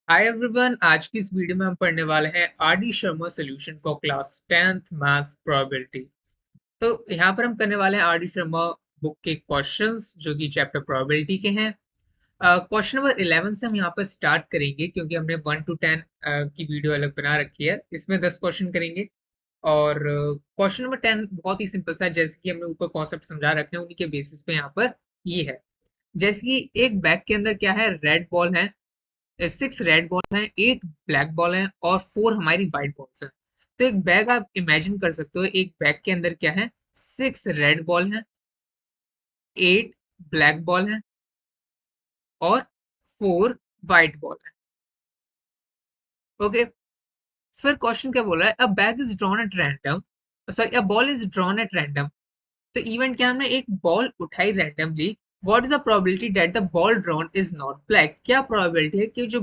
Hi everyone, आज की इस वीडियो में हम पढ़ने वाले हैं R D Sharma solution for class 10th maths probability. तो यहाँ पर हम करने वाले हैं आर डी शर्मा बुक के क्वेश्चंस जो कि चैप्टर प्रोबेबिलिटी के हैं। क्वेश्चन नंबर 11 से हम यहाँ पर स्टार्ट करेंगे क्योंकि हमने 1 to 10 की वीडियो अलग बना रखी है। इसमें 10 क्वेश्चन करेंगे और क्वेश्चन नंबर 10 बहुत ही सिंपल सा है, जैसे कि हमने ऊपर कॉन्सेप्ट समझा रखे हैं उन्हीं के बेसिस पे यहाँ पर ये है। जैसे कि एक बैग के अंदर क्या है, रेड बॉल है, 6 रेड बॉल हैं, 8 ब्लैक बॉल हैं और 4 हमारी व्हाइट बॉल्स हैं। तो एक बैग आप इमेजिन कर सकते हो, एक बैग के अंदर क्या है, 6 रेड बॉल हैं, 8 ब्लैक बॉल हैं और 4 व्हाइट बॉल है। ओके, फिर क्वेश्चन क्या बोल रहा है, अ bag is drawn at random, sorry, a ball is drawn at random. तो इवेंट क्या, हमने एक बॉल उठाई randomly. What is the probability that the ball drawn is not black? क्या प्रोबेबिलिटी है कि जो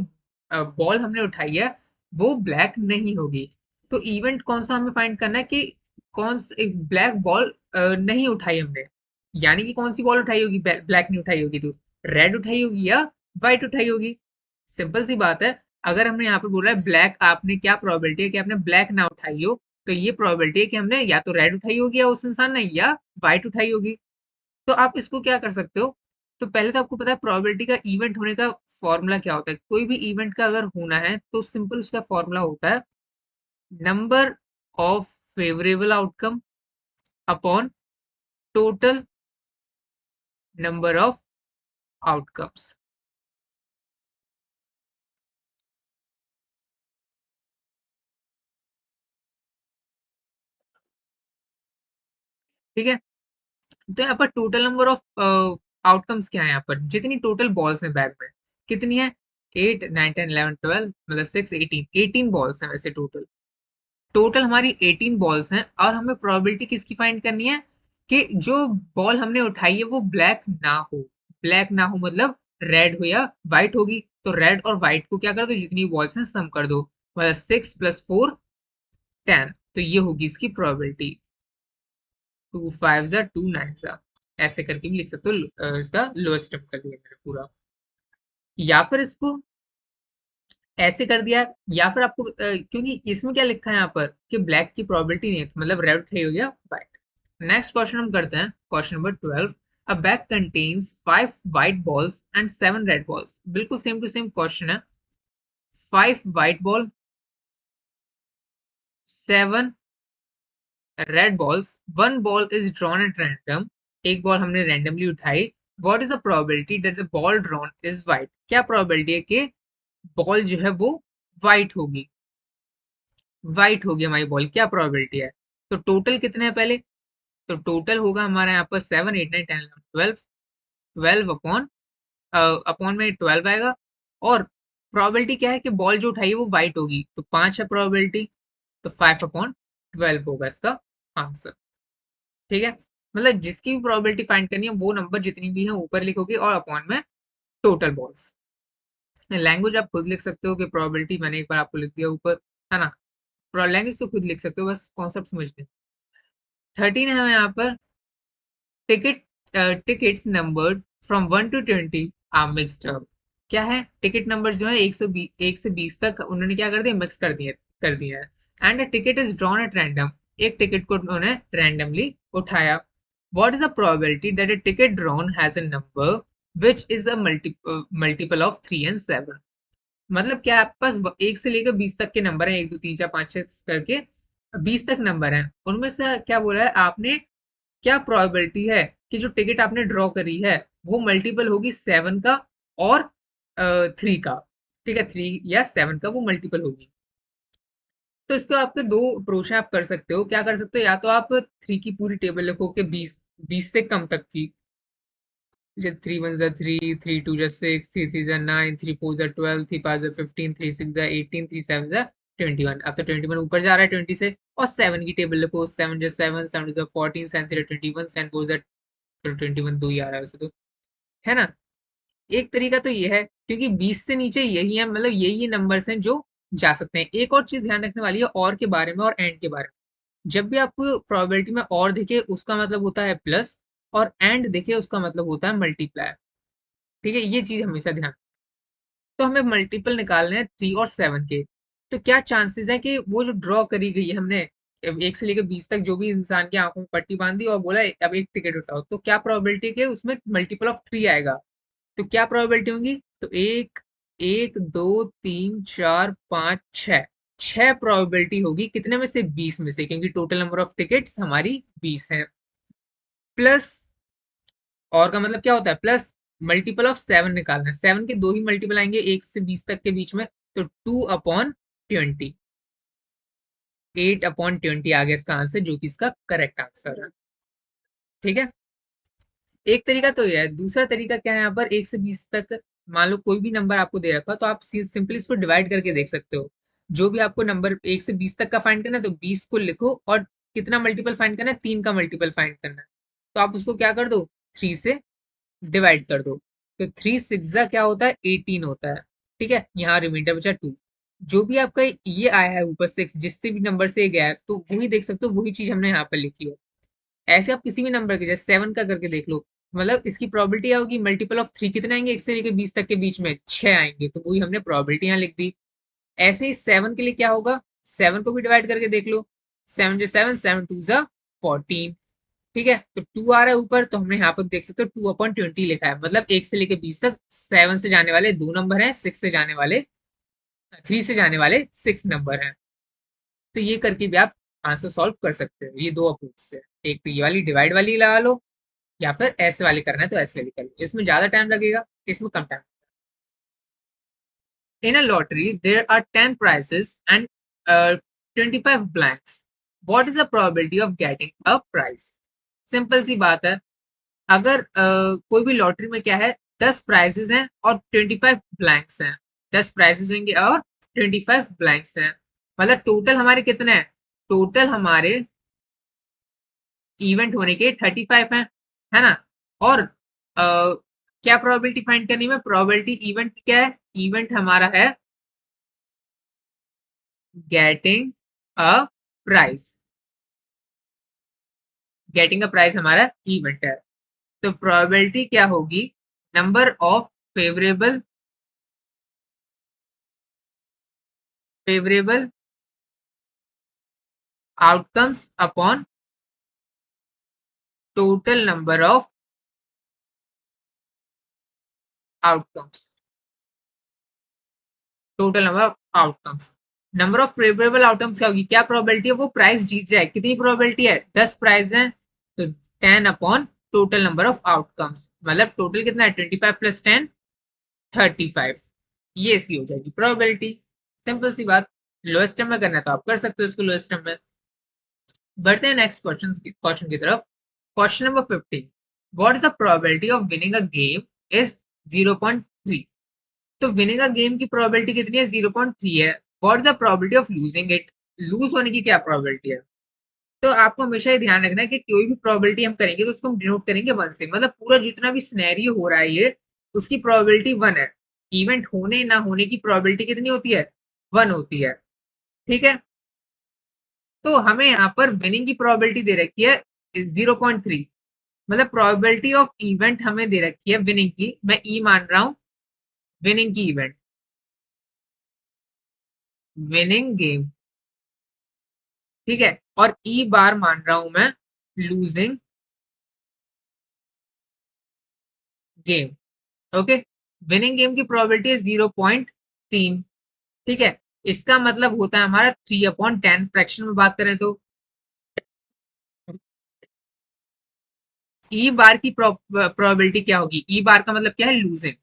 बॉल हमने उठाई है वो ब्लैक नहीं होगी? तो इवेंट कौन सा हमें फाइंड करना है कि कौन सा एक ब्लैक बॉल नहीं उठाई हमने, यानी कि कौन सी बॉल उठाई होगी, ब्लैक नहीं उठाई होगी, तो रेड उठाई होगी या व्हाइट उठाई होगी। सिंपल सी बात है। अगर हमने यहाँ पे बोला है ब्लैक, आपने क्या प्रोबेबिलिटी है कि आपने ब्लैक ना उठाई हो, तो ये प्रोबेबिलिटी है कि हमने या तो रेड उठाई होगी या उस इंसान ने, या व्हाइट उठाई होगी। तो आप इसको क्या कर सकते हो, तो पहले तो आपको पता है प्रोबेबिलिटी का इवेंट होने का फॉर्मूला क्या होता है। कोई भी इवेंट का अगर होना है तो सिंपल उसका फॉर्मूला होता है number of favourable outcome upon total number of outcomes. ठीक है, तो यहाँ पर टोटल नंबर ऑफ आउटकम्स क्या है, यहाँ पर जितनी टोटल बॉल्स हैं बैग में कितनी है, 8 9 10 11 12, मतलब 6 18, 18 बॉल्स हैं वैसे टोटल। टोटल हमारी 18 बॉल्स हैं और हमें प्रोबेबिलिटी किसकी फाइंड करनी है कि जो बॉल हमने उठाई है वो ब्लैक ना हो। ब्लैक ना हो मतलब रेड हो या व्हाइट होगी। तो रेड और व्हाइट को क्या कर दो, जितनी बॉल्स हैं सम कर दो, मतलब 6 + 4 10। तो ये होगी इसकी प्रोबेबिलिटी। 2 5 जा 2 9 जा, ऐसे करके भी लिख सकते हो। इसका लोएस्ट स्टेप कर दिया मैंने पूरा, या फिर इसको ऐसे कर दिया, या फिर आपको क्योंकि इसमें क्या लिखा है यहाँ पर कि ब्लैक की प्रोबेबिलिटी नहीं है, तो मतलब रेड सही हो गया, व्हाइट। नेक्स्ट क्वेश्चन हम करते हैं, question number 12। A bag contains 5 white balls and 7 red balls. बिल्कुल सेम टू सेम क्वेश्चन है। 5 white ball, 7 red balls, 1 ball is drawn at random. एक बॉल हमने रैंडमली उठाई। What is the probability that the ball drawn is white? क्या probability है कि ball जो है वो व्हाइट होगी, व्हाइट होगी हमारी बॉल, क्या प्रोबेबिलिटी है? तो टोटल कितने हैं पहले, तो टोटल होगा हमारा यहाँ पर 7 8 9 10 11 12, 12 अपॉन अपॉन में 12 आएगा। और प्रोबेबिलिटी क्या है कि बॉल जो उठाई है वो व्हाइट होगी, तो 5 है प्रोबेबिलिटी, तो 5/12 होगा इसका आंसर। ठीक है, मतलब जिसकी भी प्रोबेबिलिटी फाइंड करनी है वो नंबर जितनी भी है ऊपर लिखोगे और अपॉन में टोटल बॉल्स। लैंग्वेज आप खुद लिख सकते हो कि प्रोबेबिलिटी मैंने एक बार आपको लिख दिया ऊपर, है ना। लैंग्वेज तो खुद लिख सकते हो, बस कॉन्सेप्ट समझते हैं। 13 है यहाँ पर, ticket tickets numbered from 1 to 20 are mixed up. क्या है, टिकट नंबर जो है 1 से 20 तक उन्होंने क्या कर दिया, मिक्स कर दिया है। And a ticket is drawn at random, एक टिकट को उन्होंने रैंडमली उठाया। What is the probability that a ticket drawn has a number which is a multiple of 3 and 7? मतलब क्या आपके पास 1 से लेकर 20 तक के नंबर है, 1 2 3 4 5 6 करके 20 तक नंबर है, उनमें से क्या बोला है आपने, क्या प्रोबेबिलिटी है कि जो टिकट आपने ड्रॉ करी है वो मल्टीपल होगी 7 का और 3 का। ठीक है, 3 या 7 का वो मल्टीपल होगी। तो इसको आपके दो अप्रोच है, आप कर सकते हो, क्या कर सकते हो, या तो आप 3 की पूरी टेबल लिखो कि 20 से कम तक की, जैसे 3 1 जा 3, 3 2 जा 6, 3 3 जा 9, 3 4 जा 12, 3 5 जा 15, 3 6 जा 18, 3 7 जा 21। अब तो 21 ऊपर जा रहा है 20 से, और 7 की टेबल लिखो, 7 जा 7, 7 जा 14, 7 3 21, 7 4 जा 21, 2 ही आ रहा है वैसे तो, है ना। एक तरीका तो ये है, क्योंकि 20 से नीचे यही है, मतलब यही नंबर्स हैं जो जा सकते हैं। एक और चीज ध्यान रखने वाली है और के बारे में और एंड के बारे में, जब भी आपको प्रोबेबिलिटी में और दिखे उसका मतलब होता है प्लस, और एंड दिखे उसका मतलब होता है मल्टीप्लाई। ठीक है, ये चीज हमेशा ध्यान तो हमें मल्टीपल निकालने हैं 3 और 7 के। तो क्या चांसेस है कि वो जो ड्रॉ करी गई है हमने 1 से लेकर 20 तक, जो भी इंसान की आंखों में पट्टी बांधी और बोला अब एक टिकट उठाओ, तो क्या प्रोबेबिलिटी है कि उसमें मल्टीपल ऑफ 3 आएगा? तो क्या प्रोबेबिलिटी होगी? तो एक, एक, दो, तीन, चार, पांच, छह, छह प्रोबेबिलिटी होगी। कितने में से? 20 में से, क्योंकि टोटल नंबर ऑफ टिकट्स हमारी 20 है। प्लस, और का मतलब क्या होता है? प्लस मल्टीपल ऑफ 7 निकालना है। 7 के दो ही मल्टीपल आएंगे 1 से 20 तक के बीच में, तो 2/20, 8/20 आ गया इसका आंसर, जो कि इसका करेक्ट आंसर है। ठीक है, एक तरीका तो ये है। दूसरा तरीका क्या है? यहाँ पर 1 से 20 तक मान लो कोई भी नंबर आपको दे रखा हो, तो आप सिंपली इसको डिवाइड करके देख सकते हो। जो भी आपको नंबर 1 से 20 तक का फाइंड करना है, तो 20 को लिखो और कितना मल्टीपल फाइंड करना है? 3 का मल्टीपल फाइंड करना है। तो आप उसको क्या कर दो? 3 से डिवाइड कर दो। तो 3 6 क्या होता है? 18 होता है। ठीक है, यहाँ रिमाइंडर बचा 2। जो भी आपका ये आया है ऊपर 6, जिससे भी नंबर से गया है, तो वही देख सकते हो, वही चीज हमने यहाँ पर लिखी है। ऐसे आप किसी भी नंबर के, जैसे 7 का करके देख लो, मतलब इसकी प्रोबेबिलिटी क्या होगी? मल्टीपल ऑफ 3 कितने आएंगे 1 से लेकर 20 तक के बीच में? 6 आएंगे, तो वही हमने प्रोबेबिलिटी यहाँ लिख दी। ऐसे ही 7 के लिए क्या होगा? 7 को भी डिवाइड करके देख लो। 7 जो 7, 7 2 जा 14। ठीक है, तो 2 आ रहा है ऊपर, तो हमने यहाँ पर देख सकते हो 2/20 लिखा है। मतलब 1 से लेकर 20 तक 7 से जाने वाले 2 नंबर हैं, 6 से जाने वाले 3 से जाने वाले 6 नंबर हैं। तो ये करके भी आप आंसर सॉल्व कर सकते हो, ये दो अप्रोच से। एक तो ये वाली डिवाइड वाली लगा लो, या फिर ऐसे वाली करना है तो ऐसे वाली कर लो। इसमें ज्यादा टाइम लगेगा, इसमें कम time. In a lottery there are 10 prizes and 25 blanks. What is the probability of getting a prize? Simple सी बात है। अगर कोई भी लॉटरी में क्या है, 10 प्राइजेस हैं और 25 ब्लैंक्स हैं। 10 प्राइजेस होंगे और 25 ब्लैंक्स हैं। मतलब टोटल हमारे कितने हैं? टोटल हमारे इवेंट होने के 35 है ना? और क्या प्रोबेबिलिटी फाइंड करनी है? प्रोबेबिलिटी इवेंट क्या है? इवेंट हमारा है getting a prize. Getting a prize हमारा इवेंट है। तो प्रोबेबिलिटी क्या होगी? Number of favourable favourable outcomes upon total number of outcomes. Total number of outcomes, number of favourable outcomes क्या होगी? क्या प्रोबेबिलिटी है वो प्राइस जीत जाए? कितनी प्रोबेबिलिटी है? 10 प्राइस है, तो 10 टोटल नंबर ऑफ आउटकम्स। मतलब टोटल कितना है? 25 + 10 35। ये सी हो जाएगी प्रोबेबिलिटी। सिंपल सी बात। लोएस्ट टर्म में करना है तो आप कर सकते हो इसको लोएस्ट टर्म में। बढ़ते हैं नेक्स्ट क्वेश्चन की तरफ। Question number 15, what is the probability of winning a game is 0.3? तो विनिंग अ गेम की प्रोबेबिलिटी कितनी है? 0.3 है। What is the probability of losing it? Lose होने की क्या प्रोबेबिलिटी है? तो आपको हमेशा ये ध्यान रखना है कि कोई भी प्रोबेबिलिटी हम करेंगे तो उसको हम डिनोट करेंगे 1 से। मतलब पूरा जितना भी सिनेरियो हो रहा है ये, उसकी प्रोबेबिलिटी 1 है। इवेंट होने ना होने की प्रोबेबिलिटी कितनी होती है? 1 होती है। ठीक है, तो हमें यहाँ पर विनिंग की प्रोबेबिलिटी दे रखी है 0.3। मतलब प्रोबेबिलिटी ऑफ इवेंट हमें दे रखी है विनिंग की, मैं ई मान रहा हूं विनिंग की इवेंट, विनिंग गेम। ठीक है, और ई बार मान रहा हूं मैं losing game. Okay, winning game की प्रोबेबिलिटी है 0.3। ठीक है, इसका मतलब होता है हमारा 3/10। फ्रैक्शन में बात करें तो ई बार की प्रोबेबिलिटी क्या होगी? ई बार का मतलब क्या है? लूजिंग।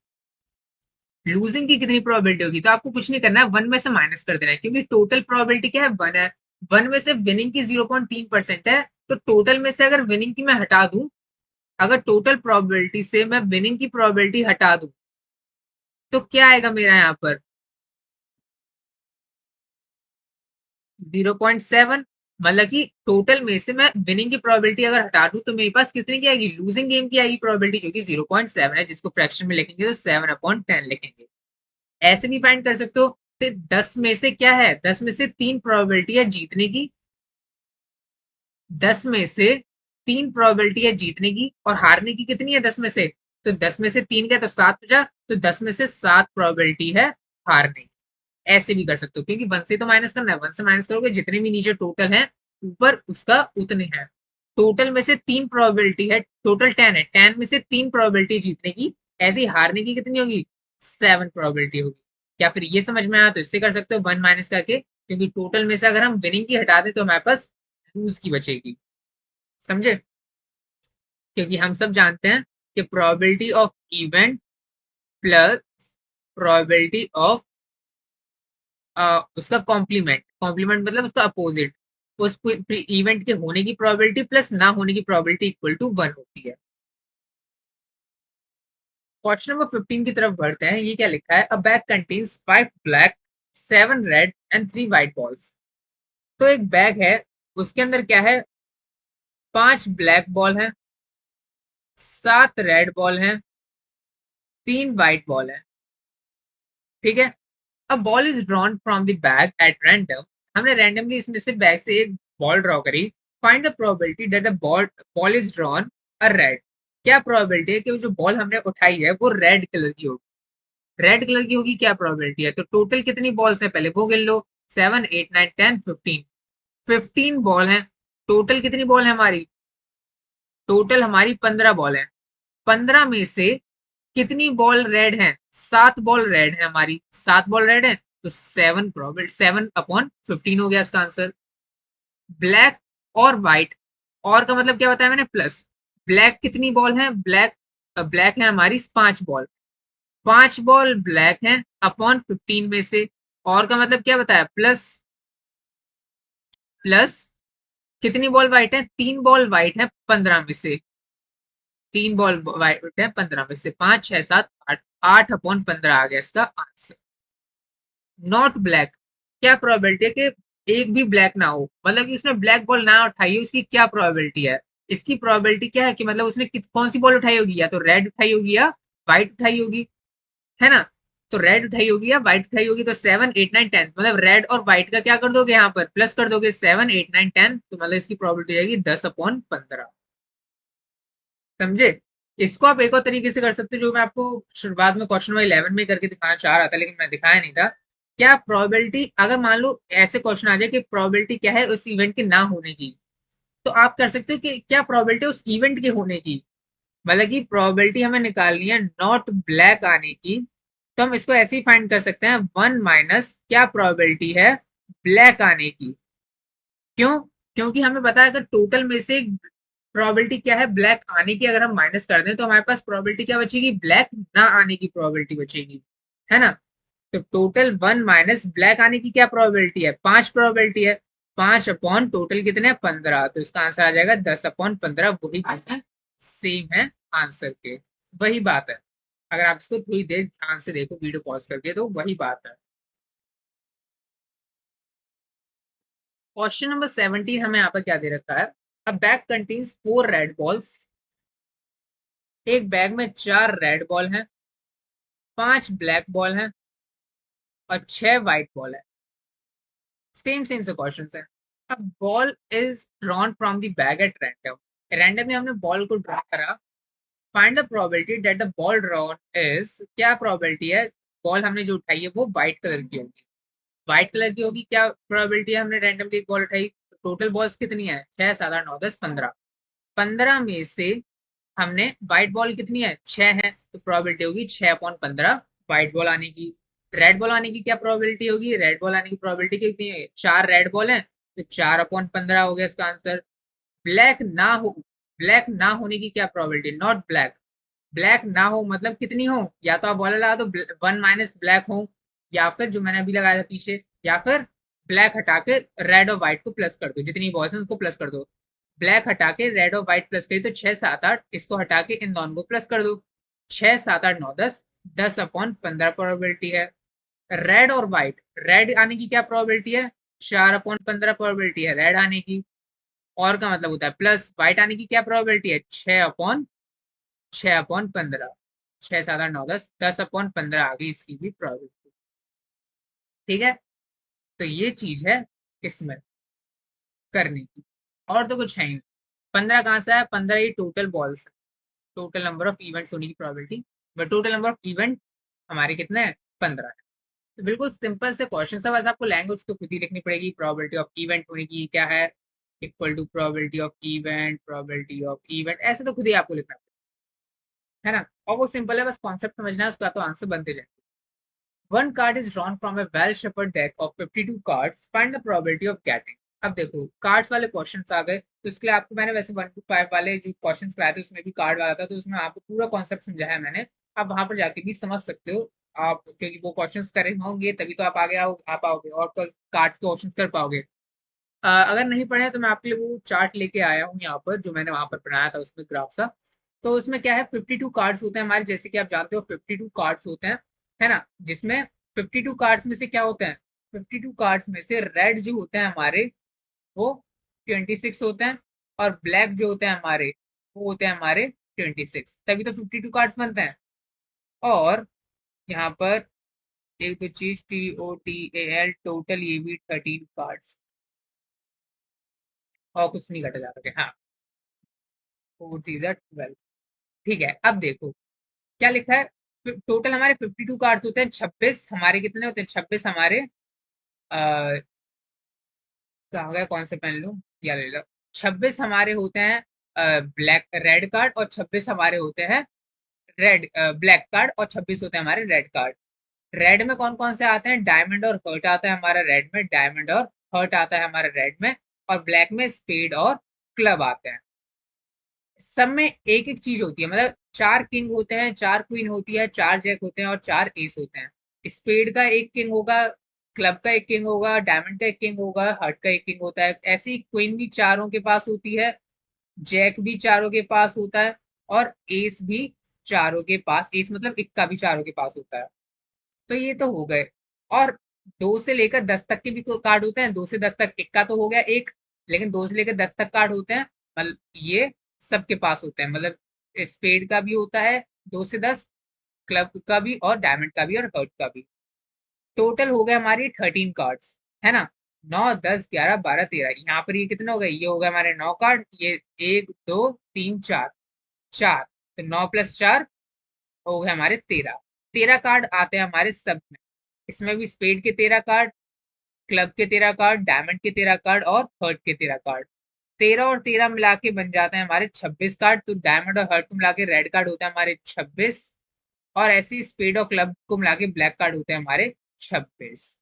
लूजिंग की कितनी प्रोबेबिलिटी होगी? तो आपको कुछ नहीं करना है, 1 में से माइनस कर देना है, क्योंकि टोटल प्रोबेबिलिटी क्या है? 1 है। 1 में से विनिंग की 0.3% है, तो टोटल में से अगर विनिंग की मैं हटा दूं, अगर टोटल प्रोबेबिलिटी से मैं विनिंग की प्रोबेबिलिटी हटा दूं, तो क्या आएगा मेरा यहाँ पर? 0.7। मतलब कि टोटल में से मैं विनिंग की प्रोबेबिलिटी अगर हटा दूं, तो मेरे पास कितनी की आएगी? लूजिंग गेम की आएगी प्रोबेबिलिटी, जो कि 0.7 है, जिसको फ्रैक्शन में लिखेंगे तो 7/10 लिखेंगे। ऐसे भी फाइंड कर सकते हो। तो 10 में से क्या है? 10 में से 3 प्रोबेबिलिटी है जीतने की। 10 में से 3 प्रोबेबिलिटी है जीतने की, और हारने की कितनी है 10 में से? तो 10 में से 3 गया तो 7 बचा, तो 10 में से 7 प्रोबेबिलिटी है हारने की। ऐसे भी कर सकते हो, क्योंकि 1 से तो माइनस करना है, 1 से माइनस करोगे जितने भी नीचे टोटल है ऊपर उसका उतने हैं। टोटल में से 3 प्रोबेबिलिटी है, टोटल 10 है, 10 में से 3 प्रोबेबिलिटी जीतने की, ऐसे ही हारने की कितनी होगी, 7 प्रोबेबिलिटी होगी। या फिर ये समझ में आया तो इससे कर सकते हो 1 माइनस करके, क्योंकि टोटल में से अगर हम विनिंग की हटा दें तो हमारे पास लूज की बचेगी। समझे? क्योंकि हम सब जानते हैं कि probability of event plus probability of उसका कॉम्प्लीमेंट, कॉम्प्लीमेंट मतलब उसका अपोजिट, उस इवेंट के होने की प्रोबेबिलिटी प्लस ना होने की प्रोबेबिलिटी इक्वल टू 1 होती है। क्वेश्चन नंबर 15 की तरफ बढ़ते हैं। ये क्या लिखा है, अ bag contains 5 black 7 red and 3 white balls. तो एक बैग है, उसके अंदर क्या है, 5 ब्लैक बॉल है, 7 रेड बॉल है, 3 व्हाइट बॉल है। ठीक है, a ball is drawn from the bag at random. हमने रैंडमली इसमें से बैग से एक बॉल ड्रॉ करी। Find the probability that the ball is drawn a red. क्या प्रोबेबिलिटी है कि वो जो बॉल हमने उठाई है वो रेड कलर की होगी। रेड कलर की होगी, क्या प्रोबेबिलिटी है, तो टोटल कितनी बॉल्स है पहले वो गिन लो, 7 8 9 10 15, 15 बॉल है। टोटल कितनी बॉल है हमारी, टोटल हमारी 15 बॉल है। 15 में से कितनी बॉल रेड है, 7 बॉल रेड है हमारी, 7 बॉल रेड है, तो 7 प्रोबेबिलिटी 7 अपॉन 15 हो गया इसका आंसर। ब्लैक और व्हाइट, और का मतलब क्या बताया मैंने, प्लस। ब्लैक कितनी बॉल है, ब्लैक ब्लैक है हमारी 5 बॉल, 5 बॉल ब्लैक है अपॉन 15 में से, और का मतलब क्या बताया, प्लस। प्लस कितनी बॉल व्हाइट है, 3 बॉल व्हाइट है 15 में से, 3 बॉल व्हाइट है 15 में से, 5 6 7 8, 8 अपॉन 15 आ गया इसका आंसर। नॉट ब्लैक, क्या प्रोबेबिलिटी है कि एक भी ब्लैक ना हो, मतलब कि उसने ब्लैक बॉल ना उठाई है, उसकी क्या प्रोबेबिलिटी है। इसकी प्रोबेबिलिटी क्या है कि मतलब उसने कौन सी बॉल उठाई होगी, या तो रेड उठाई होगी या व्हाइट उठाई होगी, है ना। तो रेड उठाई होगी या व्हाइट उठाई होगी, तो 7 8 9 10, मतलब रेड और व्हाइट का क्या कर दोगे, यहाँ पर प्लस कर दोगे, 7 8 9 10, तो मतलब इसकी प्रोबेबिलिटी रहेगी 10 अपॉन 15। समझे? इसको आप एक और तरीके से कर सकते हो, जो मैं आपको शुरुआत में क्वेश्चन नंबर 11 में करके दिखाना चाह रहा था लेकिन मैं दिखाया नहीं था। क्या प्रोबेबिलिटी, अगर मान लो ऐसे क्वेश्चन आ जाए कि प्रोबेबिलिटी क्या है उस इवेंट के ना होने की, तो आप कर सकते हो कि क्या प्रोबेबिलिटी उस इवेंट के होने की, मतलब कि प्रोबेबिलिटी हमें निकालनी है नॉट ब्लैक आने की, तो हम इसको ऐसे ही फाइंड कर सकते हैं, 1 माइनस क्या प्रोबेबिलिटी है ब्लैक आने की। क्यों? क्योंकि हमें पता है अगर टोटल में से प्रोबेबिलिटी क्या है ब्लैक आने की, अगर हम माइनस कर दें तो हमारे पास प्रोबेबिलिटी क्या बचेगी, ब्लैक ना आने की प्रोबेबिलिटी बचेगी, है ना। तो टोटल 1 माइनस ब्लैक आने की क्या प्रोबेबिलिटी है, 5 प्रोबेबिलिटी है, 5 अपॉन टोटल कितने 15, तो इसका आंसर आ जाएगा 10 अपॉन 15, वही चीजें सेम है आंसर के, वही बात है। अगर आप इसको थोड़ी देर ध्यान से देखो वीडियो पॉज करके तो वही बात है। क्वेश्चन नंबर 17 हमें यहाँ पर क्या दे रखा है, अ बैग कंटेन्स 4 रेड बॉल्स। एक बैग में 4 रेड बॉल हैं, 5 ब्लैक बॉल हैं और 6 व्हाइट बॉल है। सेम सेम से क्वेश्चन है। अब ball is drawn from the bag at random, randomly हमने बॉल को ड्रॉ करा। Find the probability that the ball drawn is, क्या प्रोबेबिलिटी है बॉल हमने जो उठाई है वो व्हाइट कलर की होगी, व्हाइट कलर की होगी, क्या प्रोबेबिलिटी है, हमने रैंडमली बॉल उठाई, टोटल बॉल्स कितनी है, 6 7 8 9 10 15, 15 में से हमने व्हाइट बॉल कितनी है, 6 है, तो प्रोबेबिलिटी होगी 6 अपॉन 15 व्हाइट बॉल आने की। रेड बॉल आने की क्या प्रोबेबिलिटी होगी, रेड बॉल आने की प्रोबेबिलिटी कितनी है, 4 रेड बॉल है, तो 4 अपॉन 15 हो गया इसका आंसर। ब्लैक ना हो, ब्लैक ना होने की क्या प्रोबेबिलिटी, नॉट ब्लैक, ब्लैक ना हो मतलब कितनी हो, या तो आप बॉल लगा दो 1 माइनस ब्लैक हो, या फिर जो मैंने अभी लगाया था पीछे, या फिर ब्लैक हटा के रेड और व्हाइट को प्लस कर दो, जितनी बॉल्स हैं उनको प्लस कर दो। ब्लैक हटा के रेड और व्हाइट प्लस करी तो 6 7 8, इसको हटा के इन दोनों को प्लस कर दो, 6 7 8 9 10, 10 अपॉन 15 प्रोबेबिलिटी है। रेड और व्हाइट, रेड आने की क्या प्रोबेबिलिटी है, 4 अपॉन 15 प्रोबेबिलिटी है रेड आने की, और का मतलब होता है प्लस, व्हाइट आने की क्या प्रोबेबिलिटी है, 6 अपॉन 15, 6 7 8 9 10, 10 अपॉन 15 आ गई इसकी भी प्रोबेबिलिटी। ठीक है, तो ये चीज है इसमें करने की, और तो कुछ है ही नहीं। 15 कहाँ से है, 15 ये total balls, total number of events होने की probability, but total number of event हमारे कितने हैं, 15 है। तो बिल्कुल सिंपल से क्वेश्चन है, बस आपको लैंग्वेज तो खुद ही लिखनी पड़ेगी। प्रोबेबिलिटी ऑफ इवेंट होने की क्या है, equal to probability of event, ऐसे तो खुद ही आपको लिखना है ना। और वो सिंपल है, बस कॉन्सेप्ट समझना है, उसका तो आंसर बनते जाए। One card is drawn from a well-shuffled deck of 52 cards. Find the probability of getting. अब देखो कार्ड्स वाले क्वेश्चंस आ गए, तो इसके लिए आपको मैंने वैसे 1 to 5 वाले जो क्वेश्चंस कराए थे उसमें भी कार्ड वाला था, तो उसमें आपको पूरा कॉन्सेप्ट समझाया है मैंने। आप वहां पर जाके भी समझ सकते हो आप, क्योंकि वो क्वेश्चंस करे होंगे तभी तो आप आगे आ पाओगे और कार्ड्स के क्वेश्चंस कर पाओगे। अगर नहीं पढ़े तो मैं आपके लिए वो चार्ट लेके आया हूँ यहाँ पर, जो मैंने वहां पर बनाया था उसमें ग्राफ सा। तो उसमें क्या है, 52 कार्ड्स होते हैं हमारे, जैसे कि आप जानते हो 52 कार्ड्स होते हैं, है ना। जिसमें 52 कार्ड्स में से क्या होते हैं, 52 कार्ड्स में से रेड जो होते हैं हमारे वो 26 होते हैं, और ब्लैक जो होते हैं हमारे वो होते हैं हमारे 26, तभी तो 52 कार्ड्स बनते हैं। और यहाँ पर एक तो चीज TOTAL, टोटल ये भी 13 कार्ड्स, और कुछ नहीं घटा जा सके। हाँ, 4 3 12। ठीक है, अब देखो क्या लिखा है। टोटल हमारे 52 कार्ड्स होते हैं, 26 हमारे कितने होते हैं, 26 हमारे कहाँ गया, कौन से पेन लूं या ले लो। 26 हमारे होते हैं ब्लैक रेड कार्ड, और 26 हमारे होते हैं रेड ब्लैक कार्ड, और 26 होते हैं हमारे रेड कार्ड। रेड में कौन कौन से आते हैं, डायमंड और हर्ट आता है हमारा रेड में, डायमंड और हर्ट आता है हमारे रेड में, और ब्लैक में स्पेड और क्लब आते हैं। सब में एक एक चीज होती है, मतलब 4 किंग होते हैं, 4 क्वीन होती है, 4 जैक होते हैं, और 4 एस होते हैं। स्पेड का एक किंग होगा, क्लब का एक किंग होगा, डायमंड का एक किंग होगा, हार्ट का एक किंग होता है। ऐसे ही क्वीन भी चारों के पास होती है, जैक भी चारों के पास होता है, और एस भी चारों के पास, एस मतलब इक्का भी चारों के पास होता है। तो ये तो हो गए। और 2 से लेकर 10 तक के भी कार्ड होते हैं, 2 से 10 तक इक्का तो हो गया एक, लेकिन 2 से लेकर 10 तक कार्ड होते हैं, मतलब ये सबके पास होते हैं, मतलब स्पेड का भी होता है 2 से 10, क्लब का भी, और डायमंड का भी, और हर्ट का भी। टोटल हो गए हमारी 13 कार्ड्स, है ना। 9 10 11 12 13, यहाँ पर ये कितने हो गए, ये हो गए हमारे 9 कार्ड, ये 1 2 3 4, 4, तो 9 + 4 हो गए हमारे 13। 13 कार्ड आते हैं हमारे सब में, इसमें भी स्पेड के 13 कार्ड, क्लब के 13 कार्ड, डायमंड के 13 कार्ड, और हर्ट के 13 कार्ड। 13 और 13 मिला के बन जाते हैं हमारे 26 कार्ड। तो डायमंड और हर्ट को मिला के रेड कार्ड होते हैं हमारे 26, और ऐसे ही स्पेड और क्लब को मिला के ब्लैक कार्ड होते हैं हमारे 26।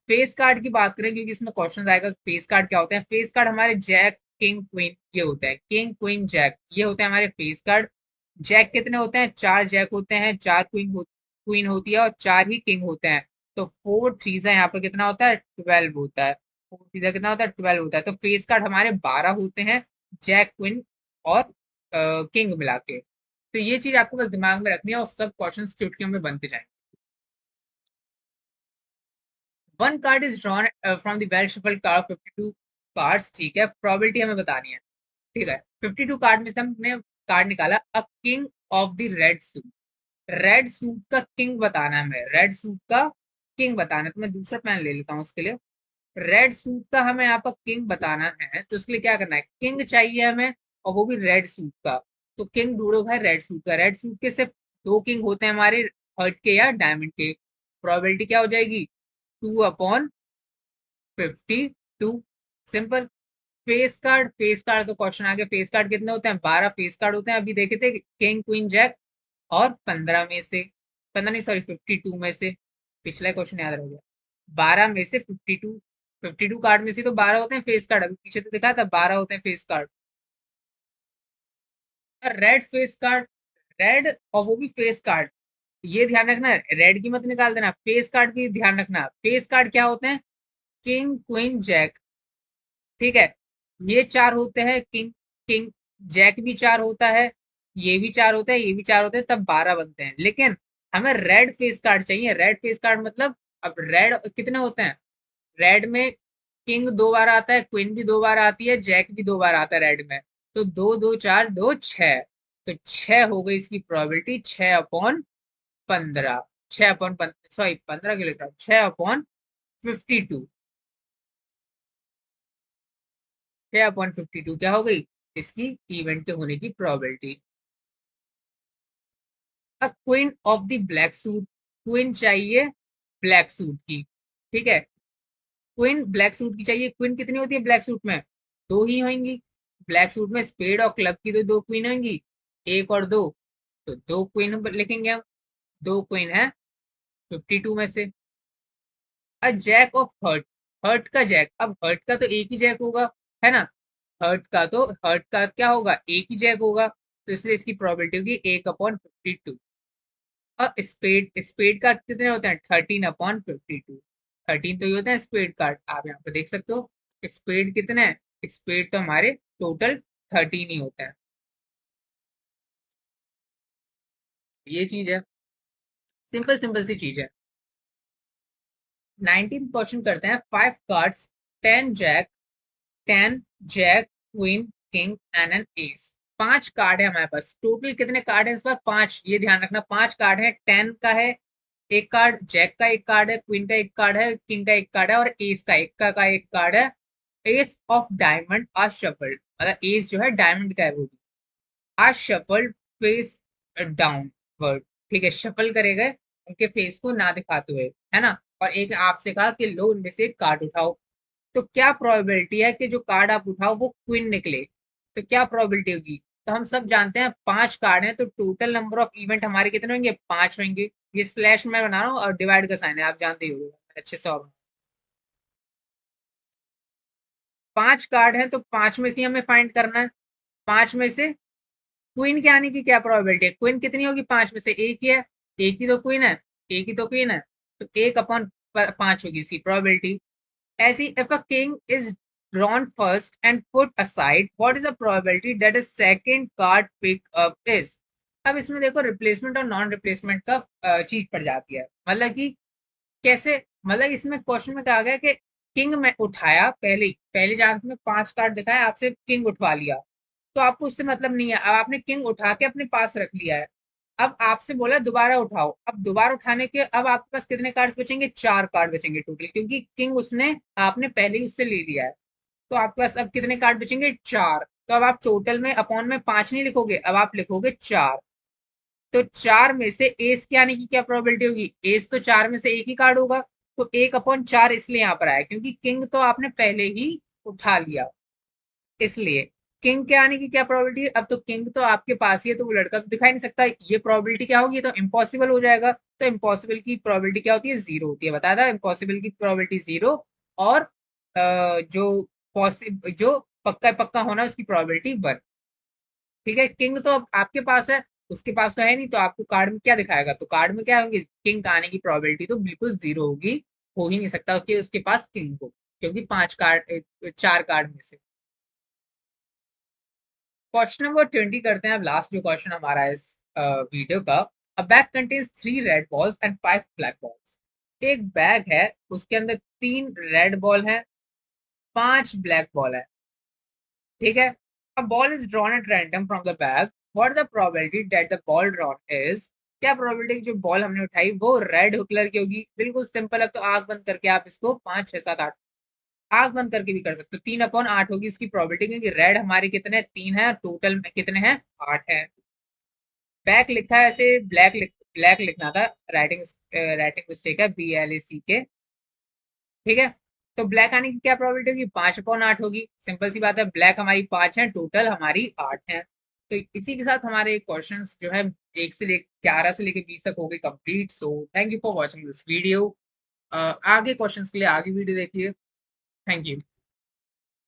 फेस कार्ड की बात करें, क्योंकि इसमें क्वेश्चन आएगा फेस कार्ड क्या होते हैं। फेस कार्ड हमारे जैक किंग क्वीन ये होता है, किंग क्वीन जैक ये होते हैं हमारे फेस कार्ड। जैक कितने होते हैं, 4 जैक होते हैं, 4 क्वीन होती है, और 4 ही किंग होते हैं। तो 4 3 यहाँ पर कितना होता है, 12 होता है। 4 3 कितना होता है, 12 होता है। तो फेस कार्ड हमारे 12 होते हैं, जैक क्वीन और किंग मिला के। तो ये चीज आपको बस दिमाग में रखनी है, और सब क्वेश्चन चुटकियों में बनते जाएंगे। One card is drawn from the well shuffled card 52 cards, ठीक है। प्रोबेबिलिटी हमें बतानी है, ठीक है। 52 कार्ड में से हमने कार्ड निकाला, a king of the red suit. Red suit का किंग बताना है हमें, रेड सूट का किंग बताना है। तो मैं दूसरा पेन ले लेता हूँ उसके लिए। रेड सूट का हमें यहाँ पर किंग बताना है, तो उसके लिए क्या करना है, किंग चाहिए हमें, और वो भी रेड सूट का। तो किंग ढूंढो भाई रेड सूट का। रेड सूट के सिर्फ 2 किंग होते हैं हमारे, हर्ट के या डायमंड के। प्रोबेबिलिटी क्या हो जाएगी, 2/52। सिंपल। फेस कार्ड का क्वेश्चन आ गया। फेस कार्ड कितने होते हैं, 12 फेस कार्ड होते हैं, अभी देखे थे, किंग क्वीन जैक, और 15 में से, 15 नहीं सॉरी 52 में से, पिछला क्वेश्चन याद रह गया, 12 में से 52, 52 कार्ड में से तो 12 होते हैं फेस कार्ड, अभी पीछे तो दिखा था 12 होते हैं face card. Red face card, red और वो भी फेस कार्ड, ये ध्यान रखना, रेड की मत निकाल देना, फेस कार्ड की ध्यान रखना। फेस कार्ड क्या होते हैं, किंग क्वीन जैक, ठीक है। ये 4 होते हैं, किंग किंग जैक भी 4 होता है, ये भी 4 होता है, ये भी 4 होते हैं, तब 12 बनते हैं। लेकिन हमें रेड फेस कार्ड चाहिए। रेड फेस कार्ड मतलब, अब रेड कितने होते हैं, रेड में किंग 2 बार आता है, क्वीन भी 2 बार आती है, जैक भी 2 बार आता है रेड में। तो 2 2 4 2 6, तो 6 हो गई इसकी प्रोबेबिलिटी, 6/15, 6/15 सॉरी 15 के लिए, 6/52, 6/52 क्या हो गई इसकी इवेंट के होने की probability. A queen of the black suit, queen चाहिए ब्लैक सूट की, ठीक है, क्वीन ब्लैक सूट की चाहिए। क्वीन कितनी होती है ब्लैक सूट में? दो ही होंगी। ब्लैक सूट में स्पेड और क्लब की तो दो क्वीन होंगी, एक और दो, तो दो क्वीन लिखेंगे हम। दो क्वीन है 52 में से। A jack of heart, heart का जैक, अब हर्ट का तो एक ही जैक होगा, है ना, हर्ट का क्या होगा, एक ही जैक होगा, तो इसलिए इसकी प्रोबेबिलिटी होगी 1/52। और स्पेड, स्पेड कार्ड कितने होते हैं? 13/52। 13 तो ये होते हैं स्पेड कार्ड, आप यहाँ पे देख सकते हो। स्पेड कितने हैं? स्पेड तो हमारे टोटल 13 ही होते हैं। ये चीज है, सिंपल सिंपल सी चीज है। 19 क्वेश्चन करते हैं। 5 cards, 10 jack, 10 jack, queen, king and an ace. पांच कार्ड है हमारे पास। टोटल कितने कार्ड है इस बार? पांच, ये ध्यान रखना, पांच कार्ड है। 10 का है एक कार्ड, जैक का एक कार्ड है, क्वीन का एक कार्ड है, किंग का एक कार्ड है, और एस का एक कार्ड है। Ace of diamond are shuffled, मतलब एस जो है डायमंड का है वो, आर शफल्ड फेस डाउनवर्ड, ठीक है, शफल करे गए उनके फेस को ना दिखाते हुए, है ना। और एक आपसे कहा कि लो उनमें से एक कार्ड उठाओ, तो क्या प्रोबेबिलिटी है कि जो कार्ड आप उठाओ वो क्वीन निकले? तो क्या प्रोबेबिलिटी होगी? तो हम सब जानते हैं पांच कार्ड हैं, तो टोटल नंबर ऑफ इवेंट हमारे कितने होंगे? पांच होंगे। ये स्लैश में बना रहा हूँ और डिवाइड का साइन है, आप जानते ही होंगे अच्छे से। और पांच कार्ड हैं तो पांच में से हमें फाइंड करना है। पांच में से क्वीन के आने की क्या प्रोबेबिलिटी है? क्वीन कितनी होगी? पांच में से एक ही है, एक ही तो क्वीन है, एक ही तो क्वीन है, तो 1/5 होगी इसकी प्रोबेबिलिटी। ऐसी if a king is drawn first and put aside, what is the probability that a second card pick up is? अब इसमें देखो रिप्लेसमेंट और नॉन रिप्लेसमेंट का चीज पड़ जाती है, मतलब कि कैसे, मतलब इसमें क्वेश्चन में कहा गया कि किंग में उठाया, पहले चांस में पांच कार्ड दिखाया, आपसे किंग उठवा लिया, तो आपको उससे मतलब नहीं है। अब आपने किंग उठा के अपने पास रख लिया है, अब आपसे बोला दोबारा उठाओ। अब दोबारा उठाने के अब आपके पास कितने कार्ड्स बचेंगे? चार कार्ड बचेंगे टोटल, क्योंकि किंग उसने आपने पहले ही उससे ले लिया है। तो आपके पास अब कितने कार्ड बचेंगे? चार। तो अब आप टोटल में अपॉन में पांच नहीं लिखोगे, अब आप लिखोगे चार। तो चार में से एस के आने की क्या प्रोबेबिलिटी होगी? एस तो चार में से एक ही कार्ड होगा, तो 1/4 इसलिए यहाँ पर आया, क्योंकि किंग तो आपने पहले ही उठा लिया, इसलिए किंग के आने की क्या प्रोबेबिलिटी है? अब तो किंग तो आपके पास ही है, तो वो लड़का तो दिखाई नहीं सकता, ये प्रोबेबिलिटी क्या होगी? तो इम्पॉसिबल हो जाएगा। तो इम्पॉसिबल की प्रोबेबिलिटी क्या होती है? जीरो होती है, बताया था इम्पॉसिबल की प्रोबेबिलिटी जीरो। और जो पक्का पक्का होना उसकी प्रोबेबिलिटी वन। ठीक है, किंग तो अब आपके पास है, उसके पास तो है नहीं, तो आपको कार्ड में क्या दिखाएगा? तो कार्ड में क्या होंगे? किंग आने की प्रोबेबिलिटी तो बिल्कुल जीरो होगी, हो ही नहीं सकता कि उसके पास किंग हो, क्योंकि पांच कार्ड, चार कार्ड में से। क्वेश्चन नंबर 20 करते हैं अब, लास्ट जो क्वेश्चन हमारा है इस वीडियो का। अ bag contains 3 red balls and 5 black balls. एक बैग है, उसके अंदर 3 रेड बॉल है, 5 ब्लैक बॉल है, ठीक है। A ball is drawn at random from the bag, what the probability that the ball drawn is? क्या प्रोबेबिलिटी जो बॉल हमने उठाई वो रेड कलर की होगी? बिल्कुल सिंपल है, तो आंख बंद करके आप इसको 5 6 7 8, आंख बंद करके भी कर सकते हो। 3/8 होगी इसकी प्रोबेबिलिटी, क्योंकि रेड हमारे कितने? 3 है, टोटल में कितने हैं? 8 है। बैक लिखा है ऐसे, ब्लैक लिखना था, राइटिंग राइटिंग मिस्टेक है, BLACK, ठीक है। तो ब्लैक आने की क्या प्रोबेबिलिटी होगी? 5/8 होगी, सिंपल सी बात है, ब्लैक हमारी 5 है, टोटल हमारी 8 है। तो इसी के साथ हमारे क्वेश्चंस जो है 1 से लेकर 11 से लेकर 20 तक हो गए complete. So thank you for watching this video. आगे क्वेश्चंस के लिए आगे वीडियो देखिए। Thank you.